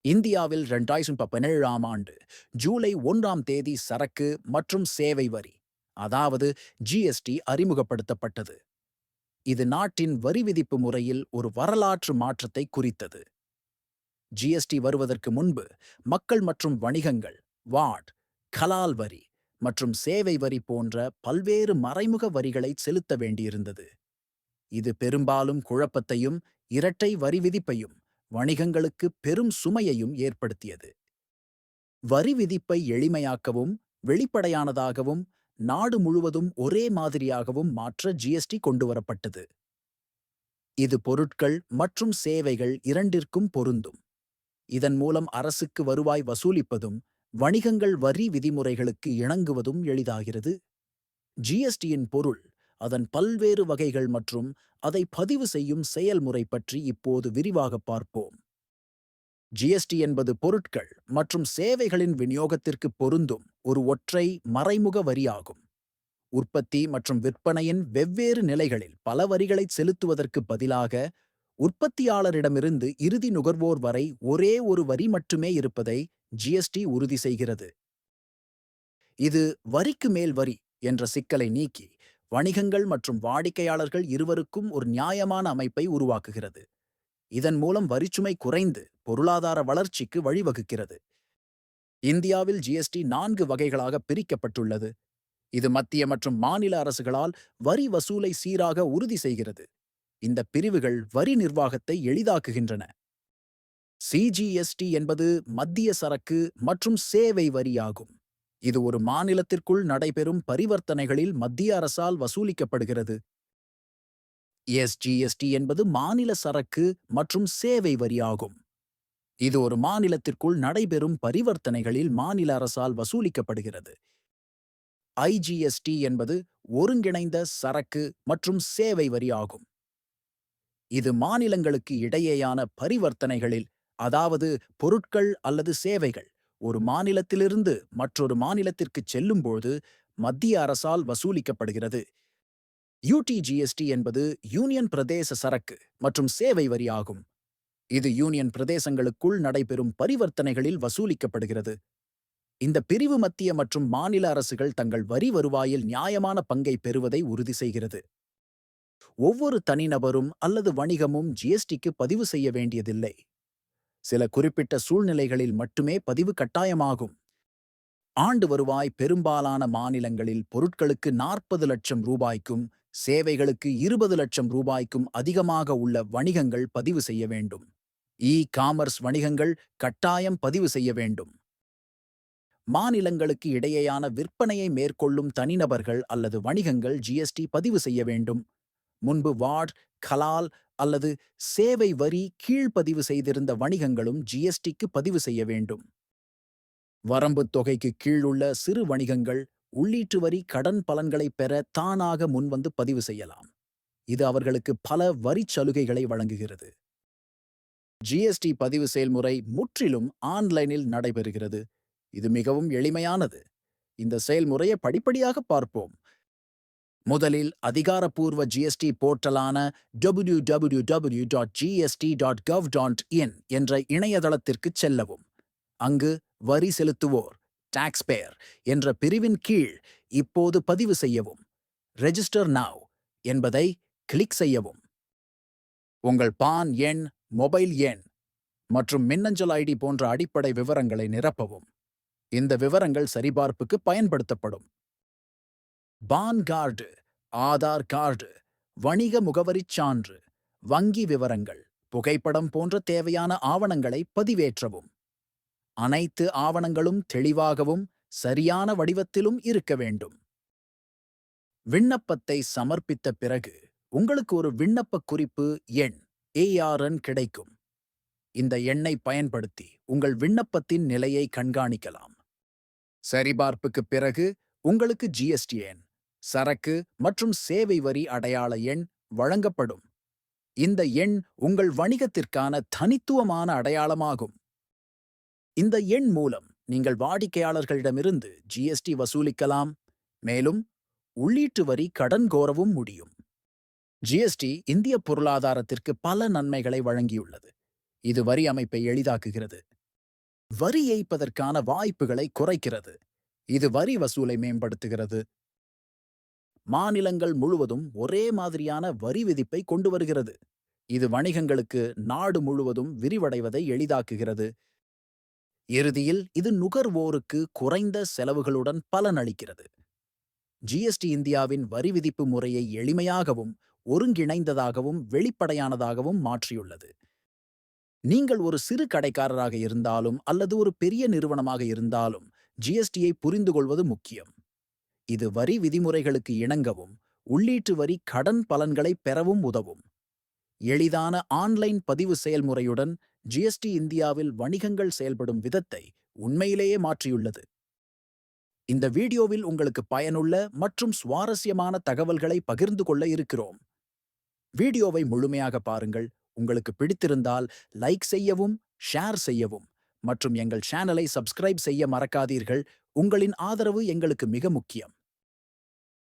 இந்தியாவில் 2017ஆம் ஆண்டு ஜூலை 1ஆம் தேதி சரக்கு மற்றும் சேவை வரி, அதாவது ஜிஎஸ்டி அறிமுகப்படுத்தப்பட்டது. இது நாட்டின் வரி விதிப்பு முறையில் ஒரு வரலாற்று மாற்றத்தை குறித்தது. ஜிஎஸ்டி வருவதற்கு முன்பு மக்கள் மற்றும் வணிகங்கள் வாட், கலால் வரி மற்றும் சேவை வரி போன்ற பல்வேறு மறைமுக வரிகளை செலுத்த வேண்டியிருந்தது. இது பெரும்பாலும் குழப்பத்தையும் இரட்டை வரி விதிப்பையும் வணிகங்களுக்கு பெரும் சுமையையும் ஏற்படுத்தியது. வரி விதிப்பை எளிமையாக்கவும் வெளிப்படையானதாகவும் நாடு முழுவதும் ஒரே மாதிரியாகவும் மாற்ற ஜிஎஸ்டி கொண்டுவரப்பட்டது. இது பொருட்கள் மற்றும் சேவைகள் இரண்டிற்கும் பொருந்தும். இதன் மூலம் அரசுக்கு வருவாய் வசூலிப்பதும் வணிகங்கள் வரி விதிமுறைகளுக்கு இணங்குவதும் எளிதாகிறது. ஜிஎஸ்டியின் பொருள், அதன் பல்வேறு வகைகள் மற்றும் அதை பதிவு செய்யும் செயல்முறை பற்றி இப்போது விரிவாக பார்ப்போம். ஜிஎஸ்டி என்பது பொருட்கள் மற்றும் சேவைகளின் விநியோகத்திற்கு பொருந்தும் ஒரு ஒற்றை மறைமுக வரியாகும். உற்பத்தி மற்றும் விற்பனையின் வெவ்வேறு நிலைகளில் பல வரிகளை செலுத்துவதற்கு பதிலாக, உற்பத்தியாளரிடமிருந்து இறுதி நுகர்வோர் வரை ஒரே ஒரு வரி மட்டுமே இருப்பதை ஜிஎஸ்டி உறுதி செய்கிறது. இது வரிக்கு மேல் வரி என்ற சிக்கலை நீக்கி, வணிகங்கள் மற்றும் வாடிக்கையாளர்கள் இருவருக்கும் ஒரு நியாயமான அமைப்பை உருவாக்குகிறது. இதன் மூலம் வரிச்சுமை குறைந்து பொருளாதார வளர்ச்சிக்கு வழிவகுக்கிறது. இந்தியாவில் ஜிஎஸ்டி 4 வகைகளாக பிரிக்கப்பட்டுள்ளது. இது மத்திய மற்றும் மாநில அரசுகளால் வரி வசூலை சீராக உறுதி செய்கிறது. இந்த பிரிவுகள் வரி நிர்வாகத்தை எளிதாக்குகின்றன. சிஜிஎஸ்டி என்பது மத்திய சரக்கு மற்றும் சேவை வரியாகும். இது ஒரு மாநிலத்திற்குள் நடைபெறும் பரிவர்த்தனைகளில் மத்திய அரசால் வசூலிக்கப்படுகிறது. எஸ்ஜிஎஸ்டி என்பது மாநில சரக்கு மற்றும் சேவை வரியாகும். இது ஒரு மாநிலத்திற்குள் நடைபெறும் பரிவர்த்தனைகளில் மாநில அரசால் வசூலிக்கப்படுகிறது. ஐஜிஎஸ்டி என்பது ஒருங்கிணைந்த சரக்கு மற்றும் சேவை வரியாகும். இது மாநிலங்களுக்கு இடையேயான பரிவர்த்தனைகளில், அதாவது பொருட்கள் அல்லது சேவைகள் ஒரு மாநிலத்திலிருந்து மற்றொரு மாநிலத்திற்கு செல்லும்போது மத்திய அரசால் வசூலிக்கப்படுகிறது. யூடிஜிஎஸ்டி என்பது யூனியன் பிரதேச சரக்கு மற்றும் சேவை வரியாகும். இது யூனியன் பிரதேசங்களுக்குள் நடைபெறும் பரிவர்த்தனைகளில் வசூலிக்கப்படுகிறது. இந்த பிரிவு மத்திய மற்றும் மாநில அரசுகள் தங்கள் வரி வருவாயில் நியாயமான பங்கை பெறுவதை உறுதி செய்கிறது. ஒவ்வொரு தனிநபரும் அல்லது வணிகமும் ஜிஎஸ்டிக்கு பதிவு செய்ய வேண்டியதில்லை. சில குறிப்பிட்ட சூழ்நிலைகளில் மட்டுமே பதிவு கட்டாயமாகும். ஆண்டு வருவாய் பெரும்பாலான மாநிலங்களில் பொருட்களுக்கு 40 லட்சம் ரூபாய்க்கும் சேவைகளுக்கு 20 லட்சம் ரூபாய்க்கும் அதிகமாக உள்ள வணிகங்கள் பதிவு செய்ய வேண்டும். காமர்ஸ் வணிகங்கள் கட்டாயம் பதிவு செய்ய வேண்டும். மாநிலங்களுக்கு இடையேயான விற்பனையை மேற்கொள்ளும் தனிநபர்கள் அல்லது வணிகங்கள் ஜிஎஸ்டி பதிவு செய்ய வேண்டும். முன்பு வாட், கலால் அல்லது சேவை வரி கீழ்ப்பதிவு செய்திருந்த வணிகங்களும் ஜிஎஸ்டிக்கு பதிவு செய்ய வேண்டும். வரம்புத் தொகைக்கு கீழுள்ள சிறு வணிகங்கள் உள்ளீட்டு வரி கடன் பலன்களை பெற தானாக முன்வந்து பதிவு செய்யலாம். இது அவர்களுக்கு பல வரிச் சலுகைகளை வழங்குகிறது. ஜிஎஸ்டி பதிவு செயல்முறை முற்றிலும் ஆன்லைனில் நடைபெறுகிறது. இது மிகவும் எளிமையானது. இந்த செயல்முறையை படிப்படியாக பார்ப்போம். முதலில் அதிகாரப்பூர்வ ஜிஎஸ்டி போர்ட்டலான www.gst.gov.in என்ற இணையதளத்திற்கு செல்லவும். அங்கு வரி செலுத்துவோர் டாக்ஸ்பேயர் என்ற பிரிவின் கீழ் இப்போது பதிவு செய்யவும். ரெஜிஸ்டர் நவ் என்பதை கிளிக் செய்யவும். உங்கள் பான் எண், மொபைல் எண் மற்றும் மின்னஞ்சல் ஐடி போன்ற அடிப்படை விவரங்களை நிரப்பவும். இந்த விவரங்கள் சரிபார்ப்புக்கு பயன்படுத்தப்படும். பான் கார்டு, ஆதார் கார்டு, வணிக முகவரிச் சான்று, வங்கி விவரங்கள், புகைப்படம் போன்ற தேவையான ஆவணங்களை பதிவேற்றவும். அனைத்து ஆவணங்களும் தெளிவாகவும் சரியான வடிவத்திலும் இருக்க வேண்டும். விண்ணப்பத்தை சமர்ப்பித்த பிறகு உங்களுக்கு ஒரு விண்ணப்ப குறிப்பு எண் ARN கிடைக்கும். இந்த எண்ணை பயன்படுத்தி உங்கள் விண்ணப்பத்தின் நிலையை கண்காணிக்கலாம். சரிபார்ப்புக்கு பிறகு உங்களுக்கு ஜிஎஸ்டி எண், சரக்கு மற்றும் சேவை வரி அடையாள எண் வழங்கப்படும். இந்த எண் உங்கள் வணிகத்திற்கான தனித்துவமான அடையாளமாகும். இந்த எண் மூலம் நீங்கள் வாடிக்கையாளர்களிடமிருந்து ஜிஎஸ்டி வசூலிக்கலாம், மேலும் உள்ளீட்டு வரி கடன் கோரவும் முடியும். ஜிஎஸ்டி இந்திய பொருளாதாரத்திற்கு பல நன்மைகளை வழங்கியுள்ளது. இது வரி அமைப்பை எளிதாக்குகிறது. வரி ஏய்ப்பதற்கான வாய்ப்புகளை குறைக்கிறது. இது வரி வசூலை மேம்படுத்துகிறது. மாநிலங்கள் முழுவதும் ஒரே மாதிரியான வரி விதிப்பை கொண்டு வருகிறது. இது வணிகங்களுக்கு நாடு முழுவதும் விரிவடைவதை எளிதாக்குகிறது. இறுதியில் இது நுகர்வோருக்கு குறைந்த செலவுகளுடன் பலனளிக்கிறது. ஜிஎஸ்டி இந்தியாவின் வரி விதிப்பு முறையை எளிமையாகவும், ஒருங்கிணைந்ததாகவும், வெளிப்படையானதாகவும் மாற்றியுள்ளது. நீங்கள் ஒரு சிறு கடைக்காரராக இருந்தாலும் அல்லது ஒரு பெரிய நிறுவனமாக இருந்தாலும் ஜிஎஸ்டியை புரிந்து கொள்வது முக்கியம். இது வரி விதிமுறைகளுக்கு இணங்கவும், உள்ளீட்டு வரி கடன் பலன்களை பெறவும் உதவும். எளிதான ஆன்லைன் பதிவு செயல்முறையுடன் ஜிஎஸ்டி இந்தியாவில் வணிகங்கள் செயல்படும் விதத்தை உண்மையிலேயே மாற்றியுள்ளது. இந்த வீடியோவில் உங்களுக்கு பயனுள்ள மற்றும் சுவாரஸ்யமான தகவல்களை பகிர்ந்து கொள்ள இருக்கிறோம். வீடியோவை முழுமையாக பாருங்கள். உங்களுக்கு பிடித்திருந்தால் லைக் செய்யவும், ஷேர் செய்யவும் மற்றும் எங்கள் சேனலை சப்ஸ்கிரைப் செய்ய மறக்காதீர்கள். உங்களின் ஆதரவு எங்களுக்கு மிக முக்கியம்.